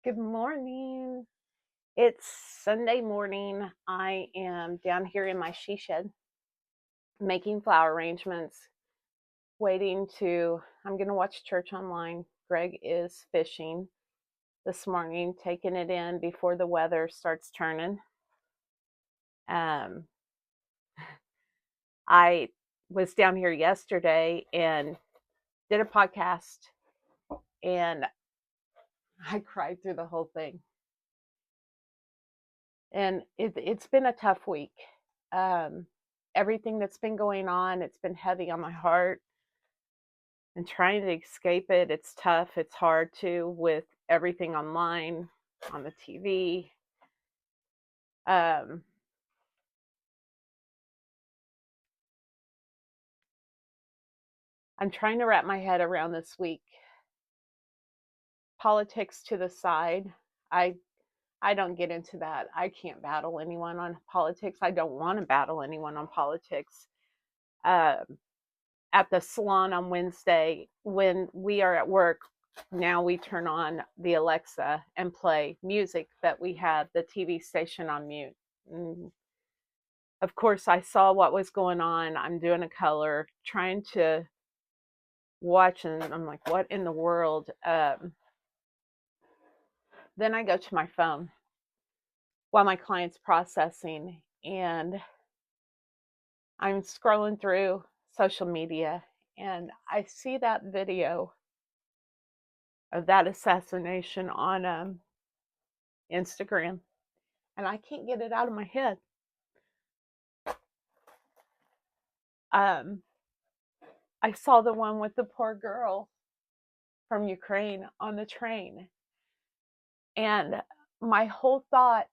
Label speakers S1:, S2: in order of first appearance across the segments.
S1: Good morning. It's Sunday morning. I am down here in my she shed making flower arrangements, I'm going to watch church online. Greg is fishing this morning, taking it in before the weather starts turning. Um, I was down here yesterday and did a podcast, and I cried through the whole thing. And it's been a tough week. Um, Everything that's been going on, it's been heavy on my heart, and trying to escape it. It's tough. It's hard to with everything online, on the TV. Um, I'm trying to wrap my head around this week. Politics to the side. I I don't get into that. I can't battle anyone on politics. I don't want to battle anyone on politics. Um, at the salon on Wednesday, when we are at work, now we turn on the Alexa and play music that we had the TV station on mute. And of course, I saw what was going on. I'm doing a color, trying to watch, and I'm like, what in the world? Then I go to my phone while my client's processing, and I'm scrolling through social media, and I see that video of that assassination on Instagram, and I can't get it out of my head. Um, I saw the one with the poor girl from Ukraine on the train, and my whole thought,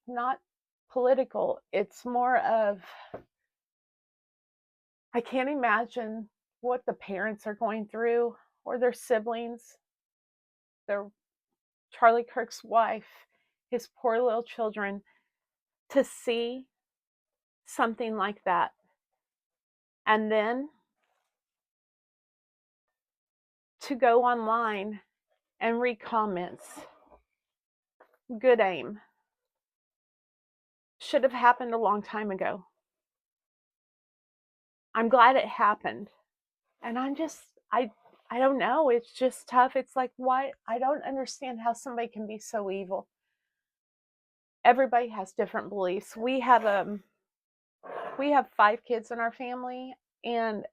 S1: not political, it's more of, I can't imagine what the parents are going through, or their siblings, their Charlie Kirk's wife, his poor little children, to see something like that. And then to go online and read comments. Good aim. Should have happened a long time ago. I'm glad it happened. And I don't know. It's just tough. It's like, why? I don't understand how somebody can be so evil. Everybody has different beliefs. We have 5 kids in our family, and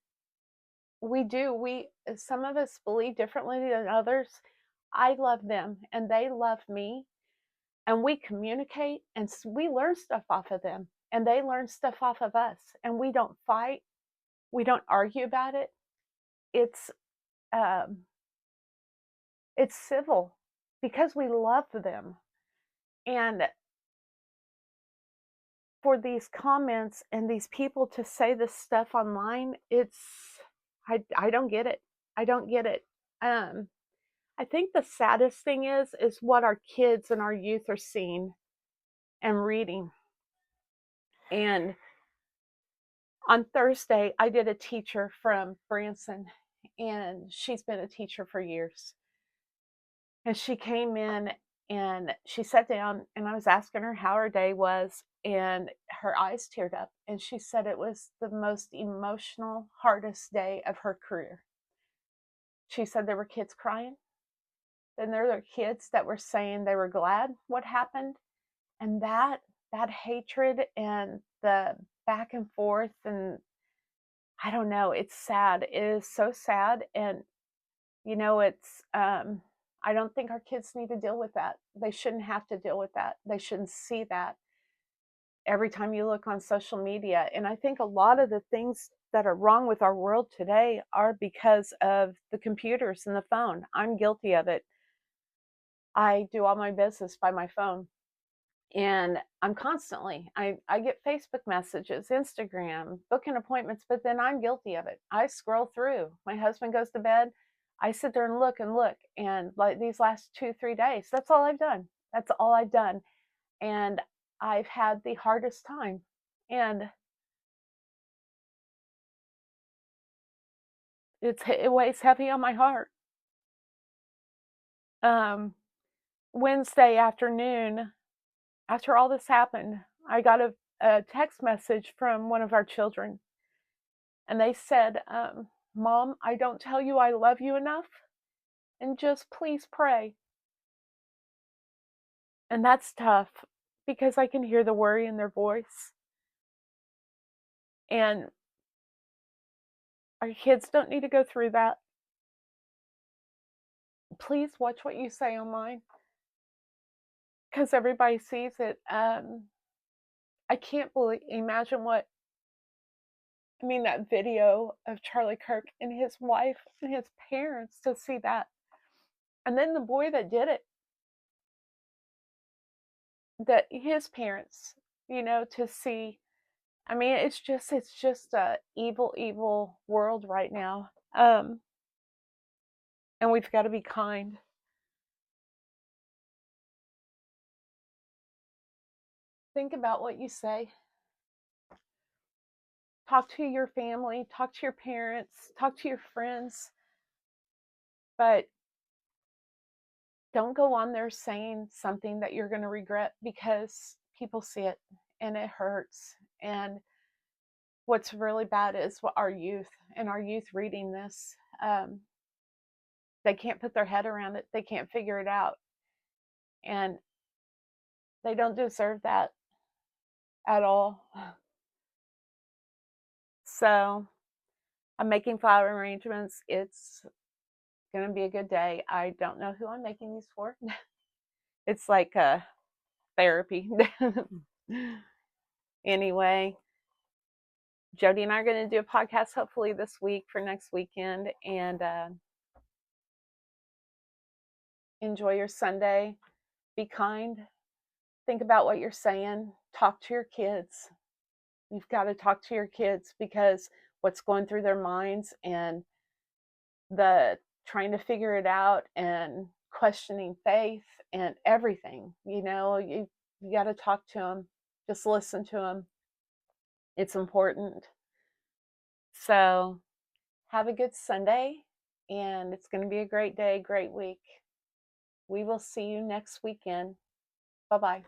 S1: we some of us believe differently than others. I love them and they love me, and we communicate, and we learn stuff off of them, and they learn stuff off of us, and we don't fight, we don't argue about it. It's um it's civil because we love them. And for these comments and these people to say this stuff online, I don't get it. I don't get it. Um, I think the saddest thing is what our kids and our youth are seeing and reading. And on Thursday, I did a teacher from Branson, and she's been a teacher for years. And she came in and she sat down, and I was asking her how her day was, and her eyes teared up, and she said it was the most emotional, hardest day of her career. She said there were kids crying, then there were kids that were saying they were glad what happened, and that hatred and the back and forth, and I don't know, it's sad. It is so sad. And it's I don't think our kids need to deal with that. They shouldn't have to deal with that. They shouldn't see that every time you look on social media. And I think a lot of the things that are wrong with our world today are because of the computers and the phone. I'm guilty of it. I do all my business by my phone. And I get Facebook messages, Instagram, booking appointments, but then I'm guilty of it. I scroll through. My husband goes to bed. I sit there and look and look. And like these last 2, 3 days, that's all I've done. That's all I've done. And I've had the hardest time. And it weighs heavy on my heart. Um, Wednesday afternoon, after all this happened, I got a text message from one of our children, and they said, Mom, I don't tell you I love you enough, and just please pray. And that's tough because I can hear the worry in their voice. And our kids don't need to go through that. Please watch what you say online because everybody sees it. I can't imagine that video of Charlie Kirk and his wife and his parents, to see that. And then the boy that did it, that his parents, to see. It's just a evil world right now. And we've got to be kind. Think about what you say. Talk to your family, talk to your parents, talk to your friends, but don't go on there saying something that you're going to regret, because people see it and it hurts. And what's really bad is what our youth reading this, they can't put their head around it. They can't figure it out. And they don't deserve that at all. So I'm making flower arrangements. It's going to be a good day. I don't know who I'm making these for. It's like a therapy. Anyway, Jody and I are going to do a podcast hopefully this week for next weekend. And enjoy your Sunday. Be kind. Think about what you're saying. Talk to your kids. You've got to talk to your kids, because what's going through their minds, and the trying to figure it out, and questioning faith and everything. You got to talk to them. Just listen to them. It's important. So have a good Sunday, and it's going to be a great day, great week. We will see you next weekend. Bye-bye.